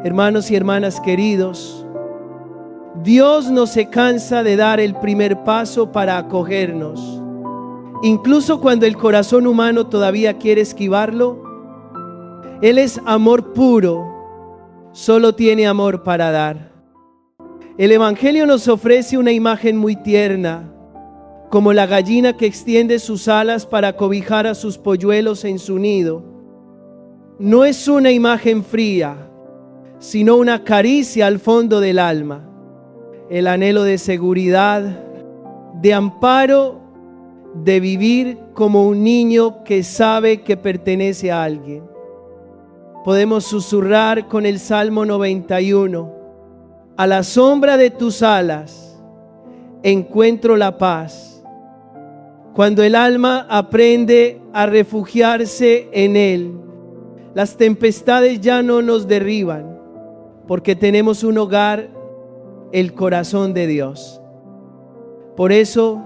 Hermanos y hermanas queridos, Dios no se cansa de dar el primer paso para acogernos. Incluso cuando el corazón humano todavía quiere esquivarlo, Él es amor puro, solo tiene amor para dar. El Evangelio nos ofrece una imagen muy tierna, como la gallina que extiende sus alas para cobijar a sus polluelos en su nido. No es una imagen fría, sino una caricia al fondo del alma, el anhelo de seguridad, de amparo, de vivir como un niño que sabe que pertenece a alguien. Podemos susurrar con el Salmo 91, a la sombra de tus alas encuentro la paz. Cuando el alma aprende a refugiarse en Él, las tempestades ya no nos derriban, porque tenemos un hogar, el corazón de Dios. Por eso,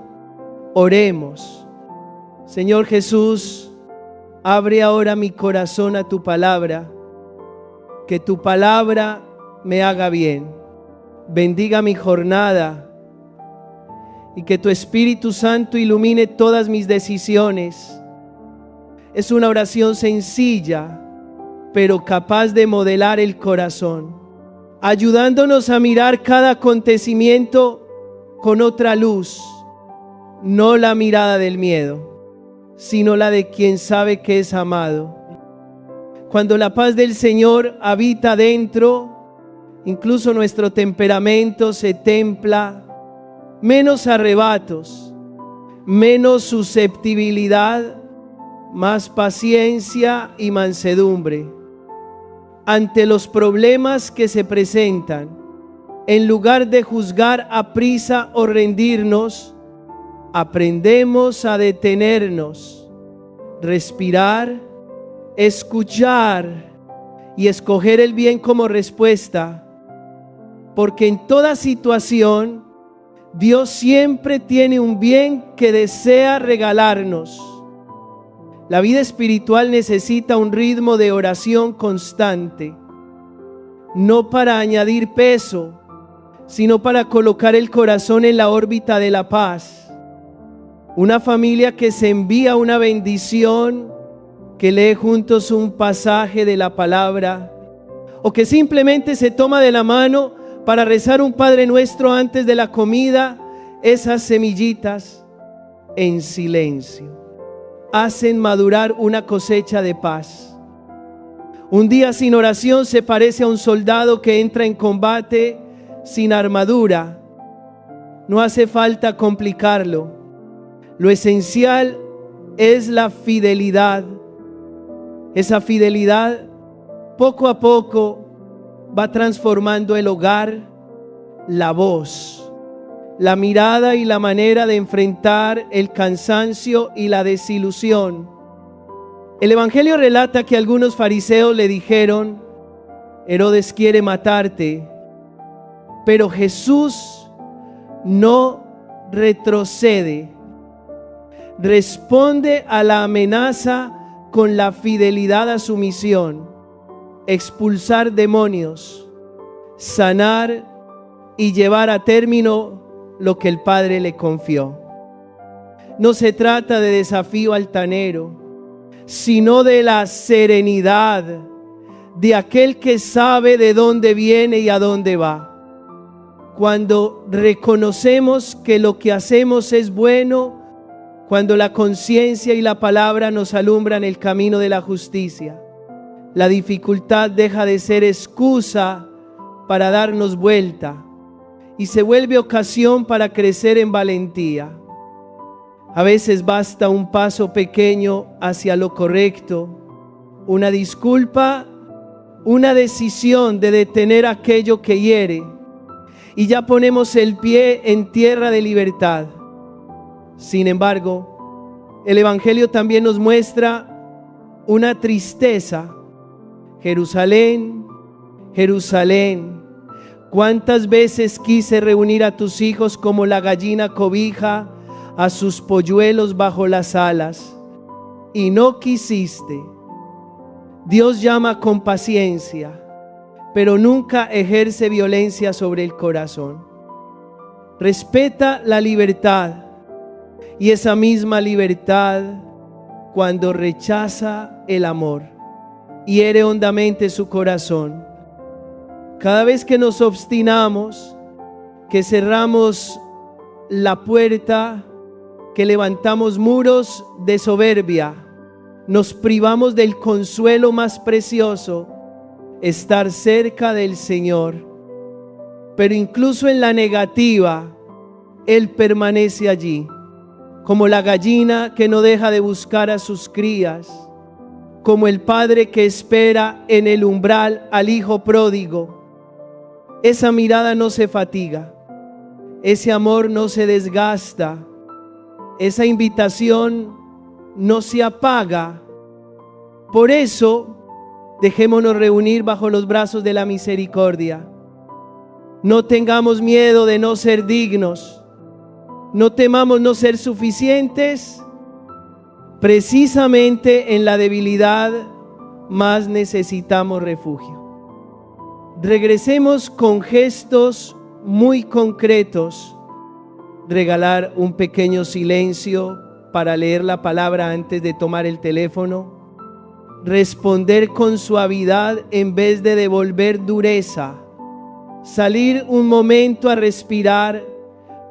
oremos. Señor Jesús, abre ahora mi corazón a tu palabra, que tu palabra me haga bien. Bendiga mi jornada y que tu Espíritu Santo ilumine todas mis decisiones. Es una oración sencilla, pero capaz de modelar el corazón, ayudándonos a mirar cada acontecimiento con otra luz, no la mirada del miedo, sino la de quien sabe que es amado. Cuando la paz del Señor habita dentro, incluso nuestro temperamento se templa, menos arrebatos, menos susceptibilidad, más paciencia y mansedumbre. Ante los problemas que se presentan, en lugar de juzgar aprisa o rendirnos, aprendemos a detenernos, respirar, escuchar y escoger el bien como respuesta, porque en toda situación Dios siempre tiene un bien que desea regalarnos. La vida espiritual necesita un ritmo de oración constante, no para añadir peso, sino para colocar el corazón en la órbita de la paz. Una familia que se envía una bendición, que lee juntos un pasaje de la palabra, o que simplemente se toma de la mano para rezar un Padre Nuestro antes de la comida, esas semillitas en silencio hacen madurar una cosecha de paz. Un día sin oración se parece a un soldado que entra en combate sin armadura. No hace falta complicarlo. Lo esencial es la fidelidad. Esa fidelidad poco a poco va transformando el hogar, la voz, la mirada y la manera de enfrentar el cansancio y la desilusión. El Evangelio relata que algunos fariseos le dijeron: Herodes quiere matarte. Pero Jesús no retrocede. Responde a la amenaza con la fidelidad a su misión: expulsar demonios, sanar y llevar a término lo que el Padre le confió. No se trata de desafío altanero, sino de la serenidad de aquel que sabe de dónde viene y a dónde va. Cuando reconocemos que lo que hacemos es bueno, cuando la conciencia y la palabra nos alumbran el camino de la justicia, la dificultad deja de ser excusa para darnos vuelta y se vuelve ocasión para crecer en valentía. A veces basta un paso pequeño hacia lo correcto, una disculpa, una decisión de detener aquello que hiere, y ya ponemos el pie en tierra de libertad. Sin embargo, el Evangelio también nos muestra una tristeza. Jerusalén, Jerusalén, ¿cuántas veces quise reunir a tus hijos como la gallina cobija a sus polluelos bajo las alas, y no quisiste? Dios llama con paciencia, pero nunca ejerce violencia sobre el corazón. Respeta la libertad, y esa misma libertad, cuando rechaza el amor, hiere hondamente su corazón. Cada vez que nos obstinamos, que cerramos la puerta, que levantamos muros de soberbia, nos privamos del consuelo más precioso, estar cerca del Señor. Pero incluso en la negativa, Él permanece allí, como la gallina que no deja de buscar a sus crías, como el padre que espera en el umbral al hijo pródigo. Esa mirada no se fatiga, ese amor no se desgasta, esa invitación no se apaga. Por eso, dejémonos reunir bajo los brazos de la misericordia. No tengamos miedo de no ser dignos. No temamos no ser suficientes. Precisamente en la debilidad más necesitamos refugio. Regresemos con gestos muy concretos. Regalar un pequeño silencio para leer la palabra antes de tomar el teléfono. Responder con suavidad en vez de devolver dureza. Salir un momento a respirar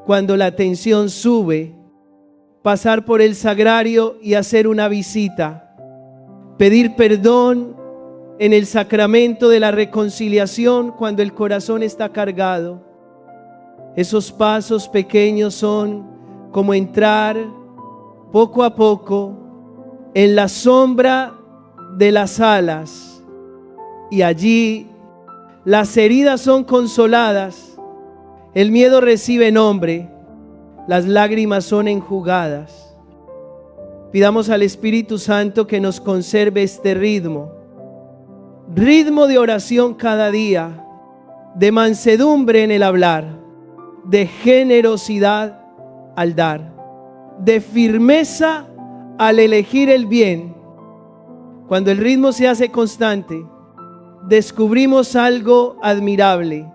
cuando la tensión sube. Pasar por el sagrario y hacer una visita. Pedir perdón en el sacramento de la reconciliación cuando el corazón está cargado. Esos pasos pequeños son como entrar poco a poco en la sombra de las alas, y allí las heridas son consoladas, el miedo recibe nombre, las lágrimas son enjugadas. Pidamos al Espíritu Santo que nos conserve este ritmo de oración cada día, de mansedumbre en el hablar, de generosidad al dar, de firmeza al elegir el bien. Cuando el ritmo se hace constante, descubrimos algo admirable.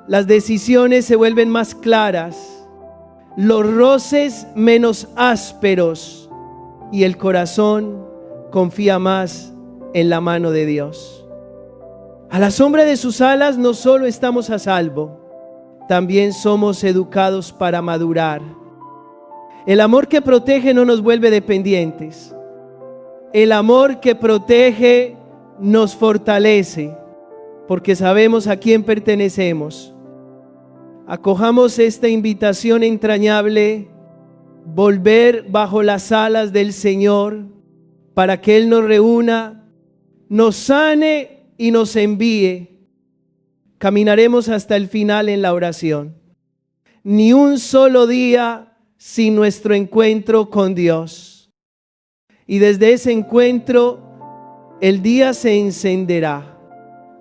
Las decisiones se vuelven más claras, los roces menos ásperos, y el corazón confía más en la mano de Dios. A la sombra de sus alas no solo estamos a salvo, también somos educados para madurar. El amor que protege no nos vuelve dependientes. El amor que protege nos fortalece, porque sabemos a quién pertenecemos. Acojamos esta invitación entrañable, volver bajo las alas del Señor, para que Él nos reúna, nos sane y nos envíe. Caminaremos hasta el final en la oración. Ni un solo día sin nuestro encuentro con Dios. Y desde ese encuentro, el día se encenderá.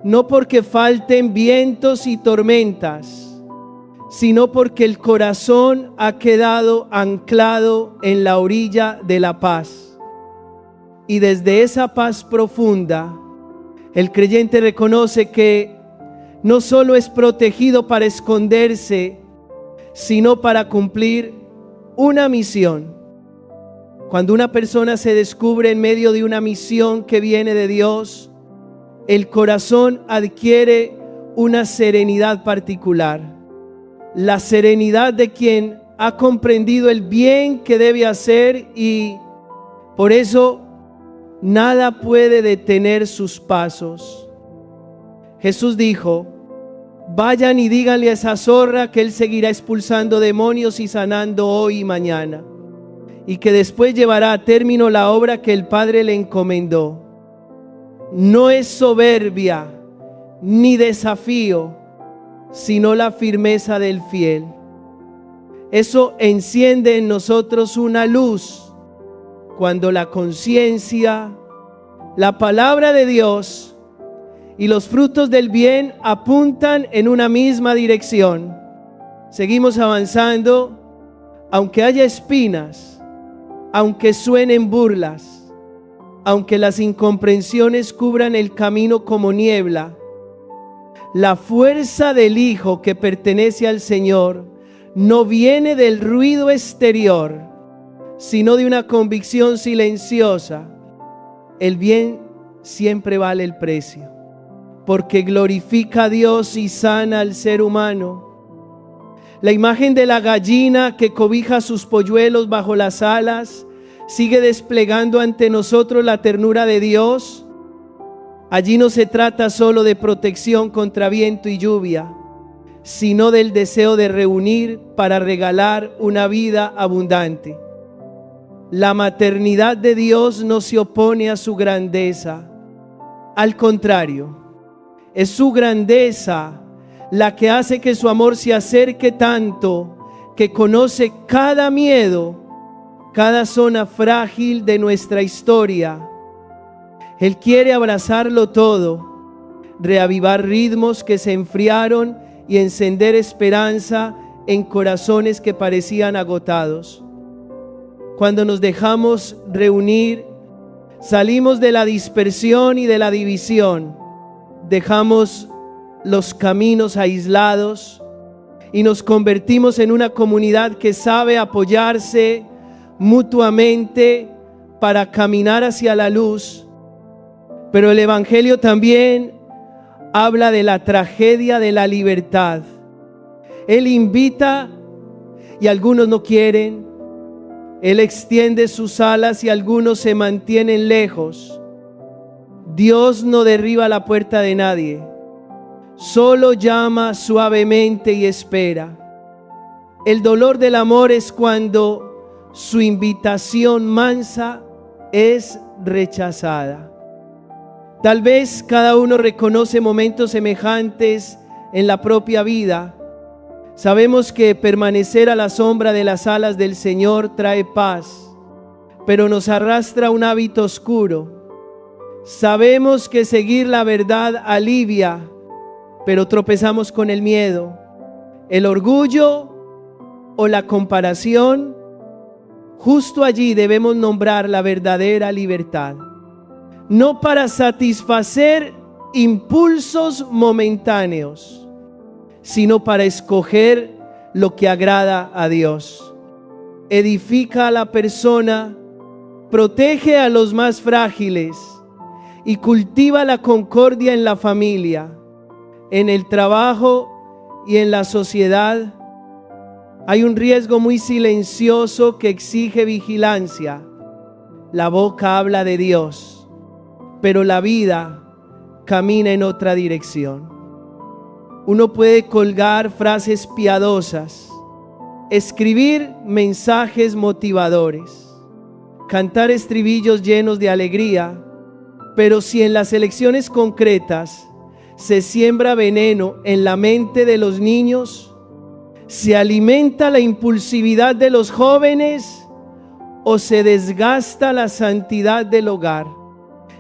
No porque falten vientos y tormentas, sino porque el corazón ha quedado anclado en la orilla de la paz. Y desde esa paz profunda, el creyente reconoce que no solo es protegido para esconderse, sino para cumplir una misión. Cuando una persona se descubre en medio de una misión que viene de Dios, el corazón adquiere una serenidad particular. La serenidad de quien ha comprendido el bien que debe hacer, y por eso nada puede detener sus pasos. Jesús dijo: vayan y díganle a esa zorra que Él seguirá expulsando demonios y sanando hoy y mañana, y que después llevará a término la obra que el Padre le encomendó. No es soberbia ni desafío, sino la firmeza del fiel. Eso enciende en nosotros una luz cuando la conciencia, la palabra de Dios y los frutos del bien apuntan en una misma dirección. Seguimos avanzando, aunque haya espinas, aunque suenen burlas, aunque las incomprensiones cubran el camino como niebla. La fuerza del Hijo que pertenece al Señor no viene del ruido exterior, sino de una convicción silenciosa. El bien siempre vale el precio, porque glorifica a Dios y sana al ser humano. La imagen de la gallina que cobija sus polluelos bajo las alas sigue desplegando ante nosotros la ternura de Dios. Allí no se trata solo de protección contra viento y lluvia, sino del deseo de reunir para regalar una vida abundante. La maternidad de Dios no se opone a su grandeza. Al contrario, es su grandeza la que hace que su amor se acerque tanto que conoce cada miedo, cada zona frágil de nuestra historia. Él quiere abrazarlo todo, reavivar ritmos que se enfriaron y encender esperanza en corazones que parecían agotados. Cuando nos dejamos reunir, salimos de la dispersión y de la división, dejamos los caminos aislados y nos convertimos en una comunidad que sabe apoyarse mutuamente para caminar hacia la luz. Pero el Evangelio también habla de la tragedia de la libertad. Él invita y algunos no quieren. Él extiende sus alas y algunos se mantienen lejos. Dios no derriba la puerta de nadie, solo llama suavemente y espera. El dolor del amor es cuando su invitación mansa es rechazada. Tal vez cada uno reconoce momentos semejantes en la propia vida. Sabemos que permanecer a la sombra de las alas del Señor trae paz, pero nos arrastra un hábito oscuro. Sabemos que seguir la verdad alivia, pero tropezamos con el miedo, el orgullo o la comparación. Justo allí debemos nombrar la verdadera libertad, no para satisfacer impulsos momentáneos, sino para escoger lo que agrada a Dios. Edifica a la persona, protege a los más frágiles y cultiva la concordia en la familia, en el trabajo y en la sociedad. Hay un riesgo muy silencioso que exige vigilancia. La boca habla de Dios, pero la vida camina en otra dirección. Uno puede colgar frases piadosas, escribir mensajes motivadores, cantar estribillos llenos de alegría, pero si en las elecciones concretas se siembra veneno en la mente de los niños, se alimenta la impulsividad de los jóvenes o se desgasta la santidad del hogar,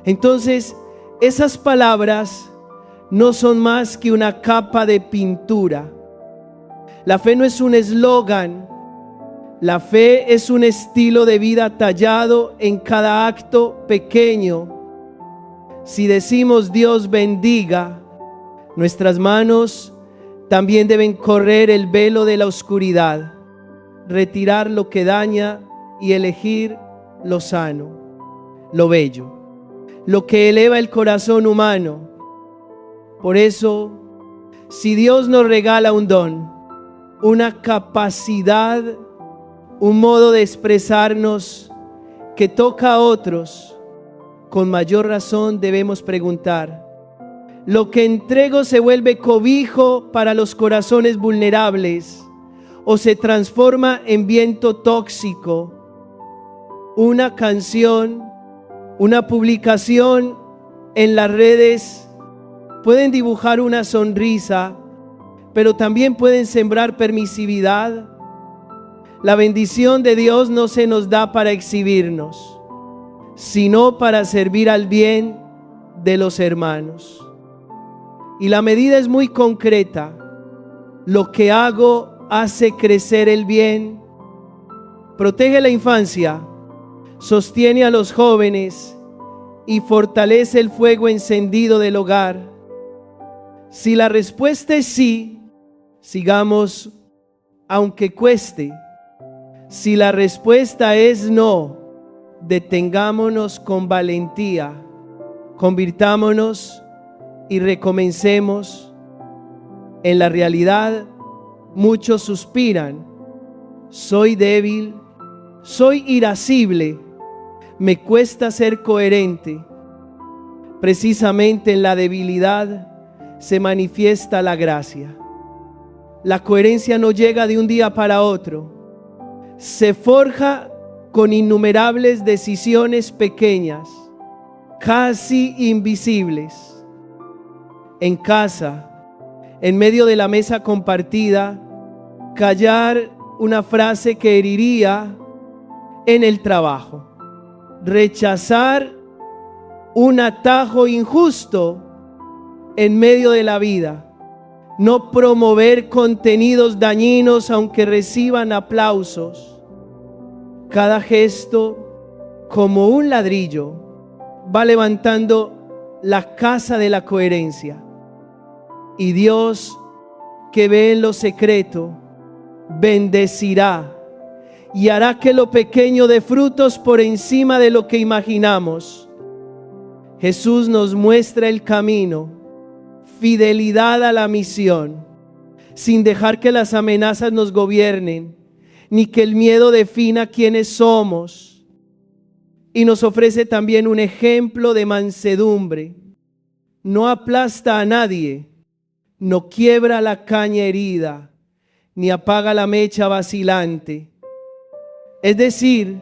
entonces esas palabras no son más que una capa de pintura. La fe no es un eslogan, la fe es un estilo de vida tallado en cada acto pequeño. Si decimos Dios bendiga, nuestras manos también deben correr el velo de la oscuridad, retirar lo que daña y elegir lo sano, lo bello, lo que eleva el corazón humano. Por eso, si Dios nos regala un don, una capacidad, un modo de expresarnos que toca a otros, con mayor razón debemos preguntar: ¿lo que entrego se vuelve cobijo para los corazones vulnerables o se transforma en viento tóxico? Una canción, una publicación en las redes pueden dibujar una sonrisa, pero también pueden sembrar permisividad. La bendición de Dios no se nos da para exhibirnos, sino para servir al bien de los hermanos. Y la medida es muy concreta. Lo que hago hace crecer el bien, protege la infancia, sostiene a los jóvenes y fortalece el fuego encendido del hogar. Si la respuesta es sí, sigamos aunque cueste. Si la respuesta es no, detengámonos con valentía, convirtámonos y recomencemos. En la realidad, muchos suspiran: soy débil, soy irascible, me cuesta ser coherente. Precisamente en la debilidad se manifiesta la gracia. La coherencia no llega de un día para otro. Se forja con innumerables decisiones pequeñas, casi invisibles. En casa, en medio de la mesa compartida, callar una frase que heriría. En el trabajo, rechazar un atajo injusto en medio de la vida. No promover contenidos dañinos aunque reciban aplausos. Cada gesto, como un ladrillo, va levantando la casa de la coherencia. Y Dios, que ve en lo secreto, bendecirá y hará que lo pequeño dé frutos por encima de lo que imaginamos. Jesús nos muestra el camino. Fidelidad a la misión, sin dejar que las amenazas nos gobiernen, ni que el miedo defina quiénes somos. Y nos ofrece también un ejemplo de mansedumbre. No aplasta a nadie, no quiebra la caña herida, ni apaga la mecha vacilante. Es decir,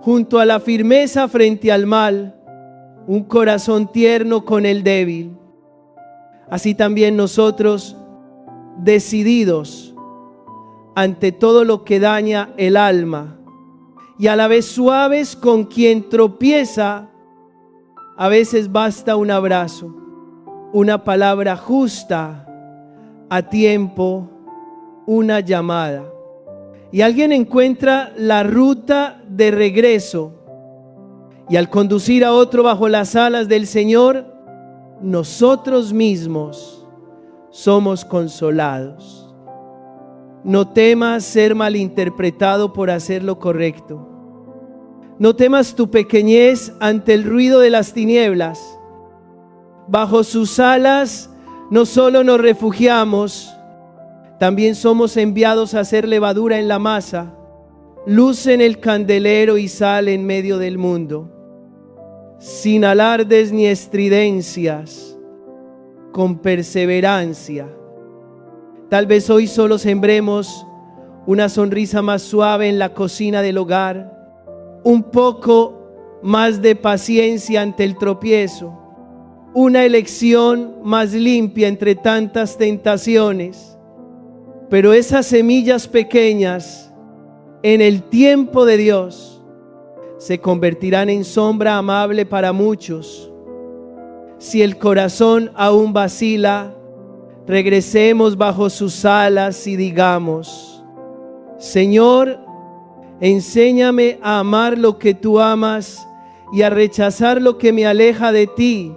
junto a la firmeza frente al mal, un corazón tierno con el débil. Así también nosotros, decididos ante todo lo que daña el alma y a la vez suaves con quien tropieza, a veces basta un abrazo, una palabra justa, a tiempo, una llamada. Y alguien encuentra la ruta de regreso y al conducir a otro bajo las alas del Señor, nosotros mismos somos consolados. No temas ser malinterpretado por hacer lo correcto. No temas tu pequeñez ante el ruido de las tinieblas. Bajo sus alas no solo nos refugiamos, también somos enviados a hacer levadura en la masa, luz en el candelero y sal en medio del mundo. Sin alardes ni estridencias, con perseverancia. Tal vez hoy solo sembremos una sonrisa más suave en la cocina del hogar, un poco más de paciencia ante el tropiezo, una elección más limpia entre tantas tentaciones. Pero esas semillas pequeñas, en el tiempo de Dios, se convertirán en sombra amable para muchos. Si el corazón aún vacila, regresemos bajo sus alas y digamos: Señor, enséñame a amar lo que tú amas y a rechazar lo que me aleja de ti.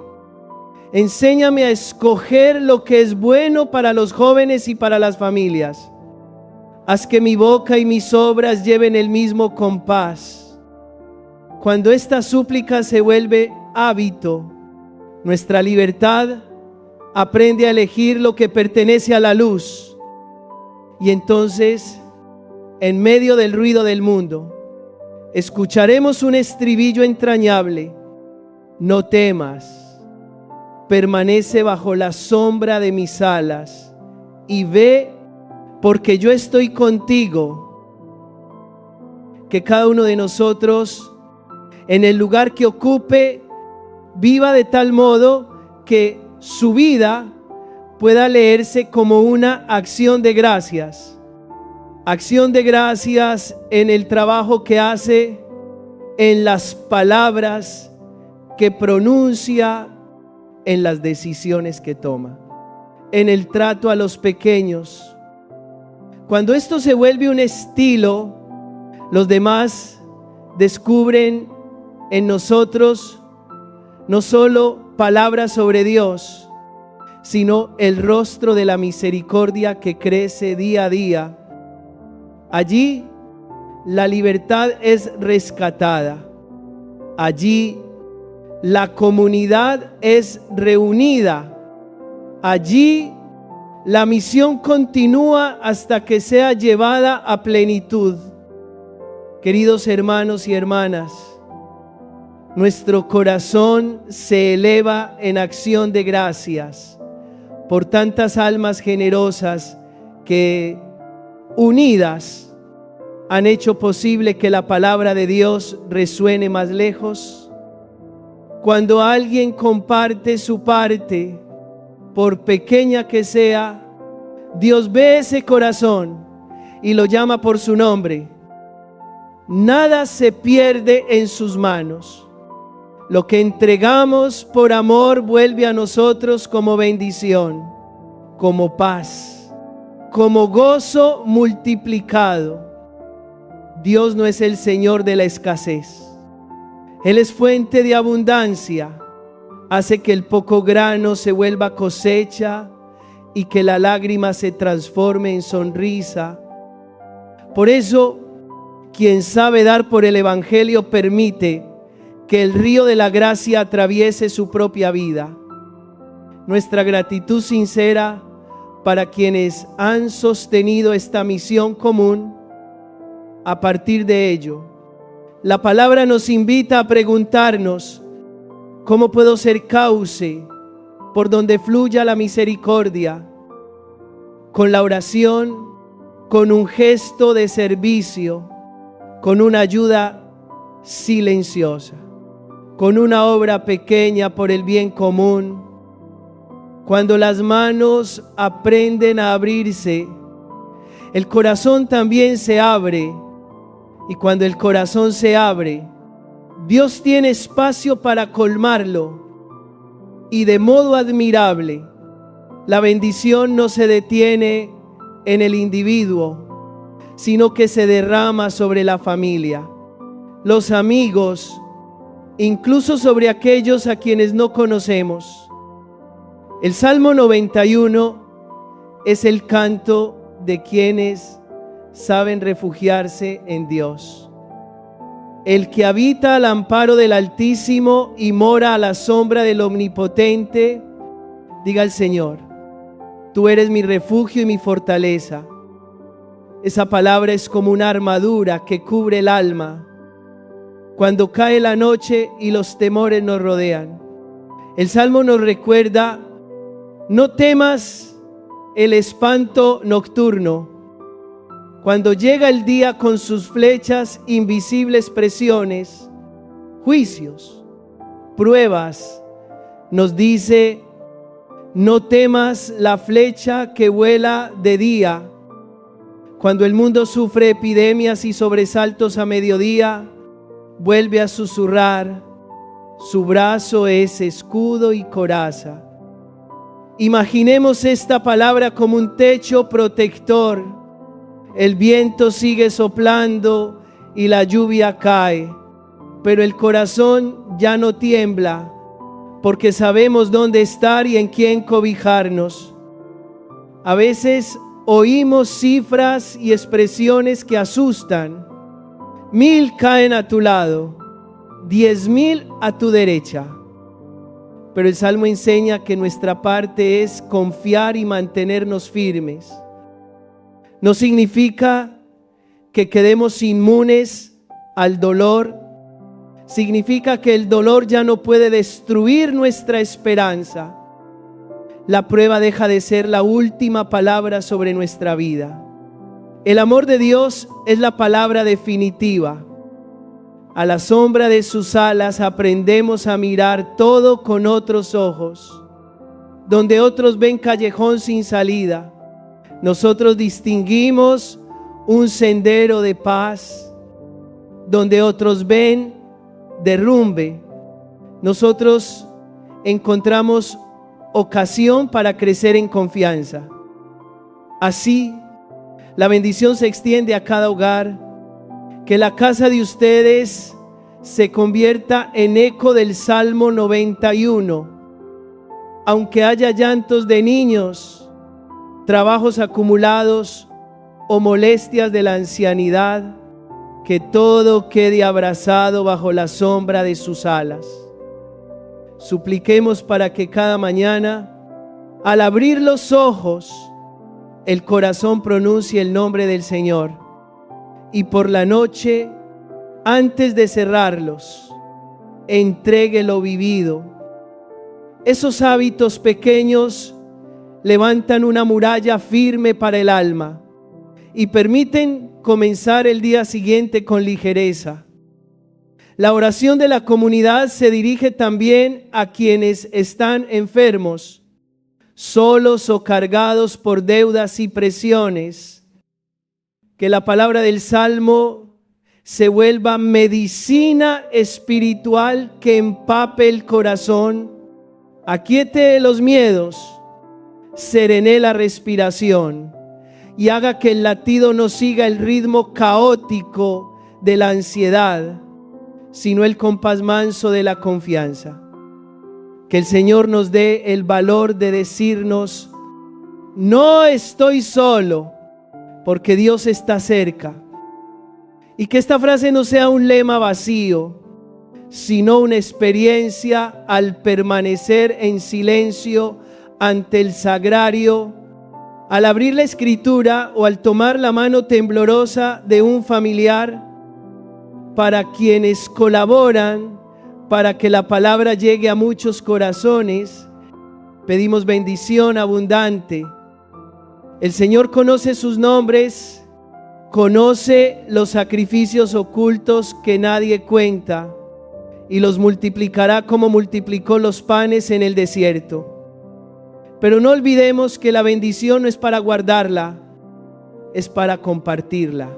Enséñame a escoger lo que es bueno para los jóvenes y para las familias. Haz que mi boca y mis obras lleven el mismo compás. Cuando esta súplica se vuelve hábito, nuestra libertad aprende a elegir lo que pertenece a la luz. Y entonces, en medio del ruido del mundo, escucharemos un estribillo entrañable: no temas, permanece bajo la sombra de mis alas y ve, porque yo estoy contigo. Que cada uno de nosotros, en el lugar que ocupe, viva de tal modo que su vida pueda leerse como una acción de gracias. Acción de gracias en el trabajo que hace, en las palabras que pronuncia, en las decisiones que toma, en el trato a los pequeños. Cuando esto se vuelve un estilo, los demás descubren en nosotros no solo palabras sobre Dios, sino el rostro de la misericordia que crece día a día. Allí la libertad es rescatada. Allí la comunidad es reunida. Allí la misión continúa hasta que sea llevada a plenitud. Queridos hermanos y hermanas, nuestro corazón se eleva en acción de gracias por tantas almas generosas que, unidas, han hecho posible que la palabra de Dios resuene más lejos. Cuando alguien comparte su parte, por pequeña que sea, Dios ve ese corazón y lo llama por su nombre. Nada se pierde en sus manos. Lo que entregamos por amor vuelve a nosotros como bendición, como paz, como gozo multiplicado. Dios no es el Señor de la escasez. Él es fuente de abundancia. Hace que el poco grano se vuelva cosecha y que la lágrima se transforme en sonrisa. Por eso, quien sabe dar por el Evangelio permite que el río de la gracia atraviese su propia vida. Nuestra gratitud sincera para quienes han sostenido esta misión común. A partir de ello, la palabra nos invita a preguntarnos: ¿cómo puedo ser cauce por donde fluya la misericordia? Con la oración, con un gesto de servicio, con una ayuda silenciosa, con una obra pequeña por el bien común. Cuando las manos aprenden a abrirse, el corazón también se abre. Y cuando el corazón se abre, Dios tiene espacio para colmarlo. Y de modo admirable, la bendición no se detiene en el individuo, sino que se derrama sobre la familia, los amigos, incluso sobre aquellos a quienes no conocemos. El Salmo 91 es el canto de quienes saben refugiarse en Dios. El que habita al amparo del Altísimo y mora a la sombra del Omnipotente, diga al Señor: tú eres mi refugio y mi fortaleza. Esa palabra es como una armadura que cubre el alma cuando cae la noche y los temores nos rodean. El Salmo nos recuerda: no temas el espanto nocturno. Cuando llega el día con sus flechas, invisibles presiones, juicios, pruebas, nos dice: no temas la flecha que vuela de día. Cuando el mundo sufre epidemias y sobresaltos a mediodía, vuelve a susurrar: su brazo es escudo y coraza. Imaginemos esta palabra como un techo protector. El viento sigue soplando y la lluvia cae, pero el corazón ya no tiembla, porque sabemos dónde estar y en quién cobijarnos. A veces oímos cifras y expresiones que asustan. 1000 caen a tu lado, 10,000 a tu derecha. Pero el Salmo enseña que nuestra parte es confiar y mantenernos firmes. No significa que quedemos inmunes al dolor. Significa que el dolor ya no puede destruir nuestra esperanza. La prueba deja de ser la última palabra sobre nuestra vida. El amor de Dios es la palabra definitiva. A la sombra de sus alas aprendemos a mirar todo con otros ojos. Donde otros ven callejón sin salida, nosotros distinguimos un sendero de paz. Donde otros ven derrumbe, nosotros encontramos ocasión para crecer en confianza. Así, la bendición se extiende a cada hogar. Que la casa de ustedes se convierta en eco del Salmo 91. aunque haya llantos de niños, trabajos acumulados o molestias de la ancianidad, que todo quede abrazado bajo la sombra de sus alas. Supliquemos para que cada mañana, al abrir los ojos, el corazón pronuncie el nombre del Señor, y por la noche, antes de cerrarlos, entregue lo vivido. Esos hábitos pequeños levantan una muralla firme para el alma y permiten comenzar el día siguiente con ligereza. La oración de la comunidad se dirige también a quienes están enfermos, solos o cargados por deudas y presiones. Que la palabra del Salmo se vuelva medicina espiritual que empape el corazón, aquiete los miedos, serene la respiración y haga que el latido no siga el ritmo caótico de la ansiedad, sino el compás manso de la confianza. Que el Señor nos dé el valor de decirnos: no estoy solo, porque Dios está cerca. Y que esta frase no sea un lema vacío, sino una experiencia al permanecer en silencio ante el sagrario, al abrir la escritura o al tomar la mano temblorosa de un familiar, para quienes colaboran para que la palabra llegue a muchos corazones. Pedimos bendición abundante. El Señor conoce sus nombres, conoce los sacrificios ocultos que nadie cuenta, y los multiplicará como multiplicó los panes en el desierto. Pero no olvidemos que la bendición no es para guardarla, es para compartirla,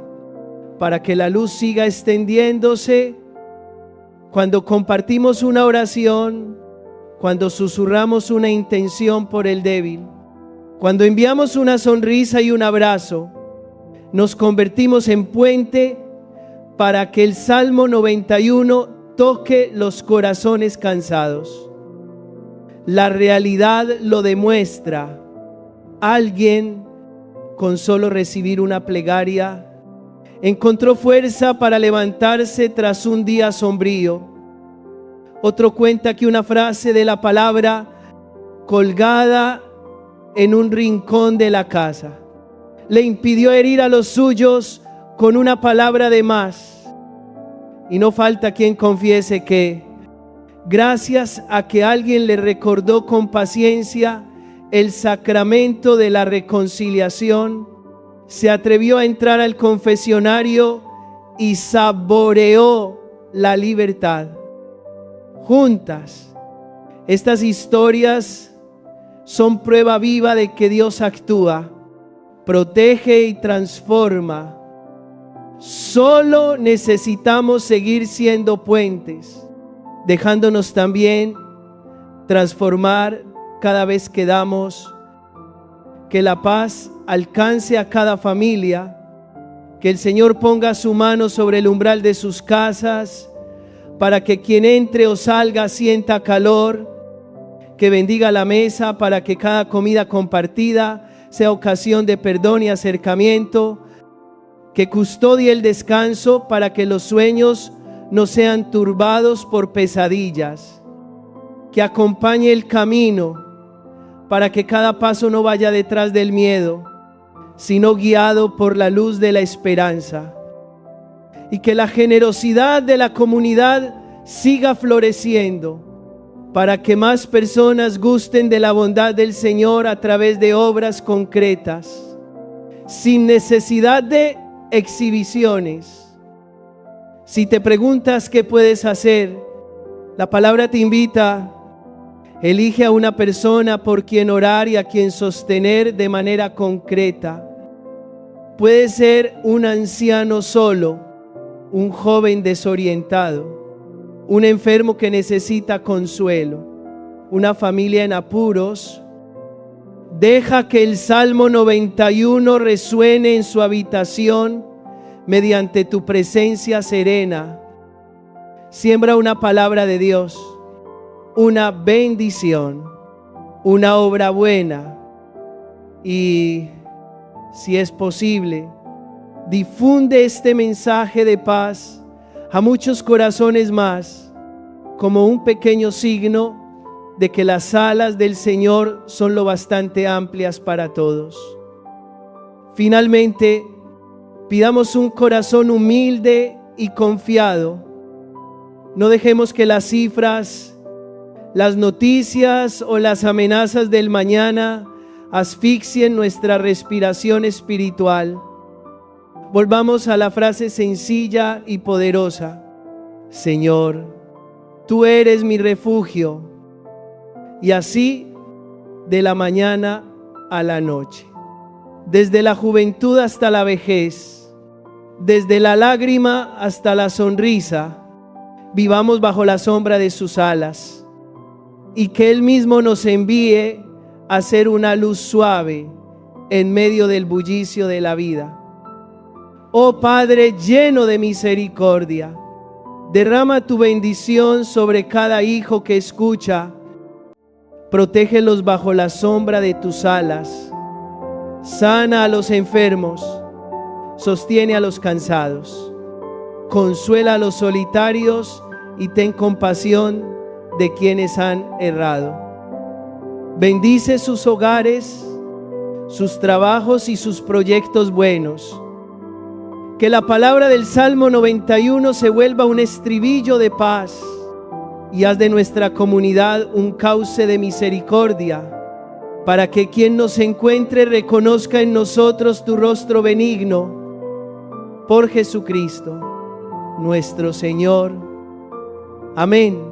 para que la luz siga extendiéndose. Cuando compartimos una oración, cuando susurramos una intención por el débil, cuando enviamos una sonrisa y un abrazo, nos convertimos en puente para que el Salmo 91 toque los corazones cansados. La realidad lo demuestra. Alguien, con solo recibir una plegaria, encontró fuerza para levantarse tras un día sombrío. Otro cuenta que una frase de la palabra colgada en un rincón de la casa le impidió herir a los suyos con una palabra de más. Y no falta quien confiese que, gracias a que alguien le recordó con paciencia el sacramento de la reconciliación, se atrevió a entrar al confesionario y saboreó la libertad. Juntas, estas historias son prueba viva de que Dios actúa, protege y transforma. Solo necesitamos seguir siendo puentes, dejándonos también transformar cada vez que damos. Que la paz alcance a cada familia, que el Señor ponga su mano sobre el umbral de sus casas, para que quien entre o salga sienta calor, que bendiga la mesa para que cada comida compartida sea ocasión de perdón y acercamiento, que custodie el descanso para que los sueños no sean turbados por pesadillas, que acompañe el camino para que cada paso no vaya detrás del miedo, sino guiado por la luz de la esperanza, y que la generosidad de la comunidad siga floreciendo para que más personas gusten de la bondad del Señor a través de obras concretas, sin necesidad de exhibiciones. Si te preguntas qué puedes hacer, la palabra te invita: elige a una persona por quien orar y a quien sostener de manera concreta. Puede ser un anciano solo, un joven desorientado, un enfermo que necesita consuelo, una familia en apuros. Deja que el Salmo 91 resuene en su habitación mediante tu presencia serena. Siembra una palabra de Dios, una bendición, una obra buena y, si es posible, difunde este mensaje de paz a muchos corazones más, como un pequeño signo de que las alas del Señor son lo bastante amplias para todos. Finalmente, pidamos un corazón humilde y confiado. No dejemos que las cifras, las noticias o las amenazas del mañana asfixien nuestra respiración espiritual. Volvamos a la frase sencilla y poderosa: Señor, tú eres mi refugio. Y así, de la mañana a la noche, desde la juventud hasta la vejez, desde la lágrima hasta la sonrisa, vivamos bajo la sombra de sus alas, y que Él mismo nos envíe a ser una luz suave en medio del bullicio de la vida. Oh Padre lleno de misericordia, derrama tu bendición sobre cada hijo que escucha. Protégelos bajo la sombra de tus alas. Sana a los enfermos, sostiene a los cansados, consuela a los solitarios y ten compasión de quienes han errado. Bendice sus hogares, sus trabajos y sus proyectos buenos. Que la palabra del Salmo 91 se vuelva un estribillo de paz, y haz de nuestra comunidad un cauce de misericordia, para que quien nos encuentre reconozca en nosotros tu rostro benigno. Por Jesucristo, nuestro Señor. Amén.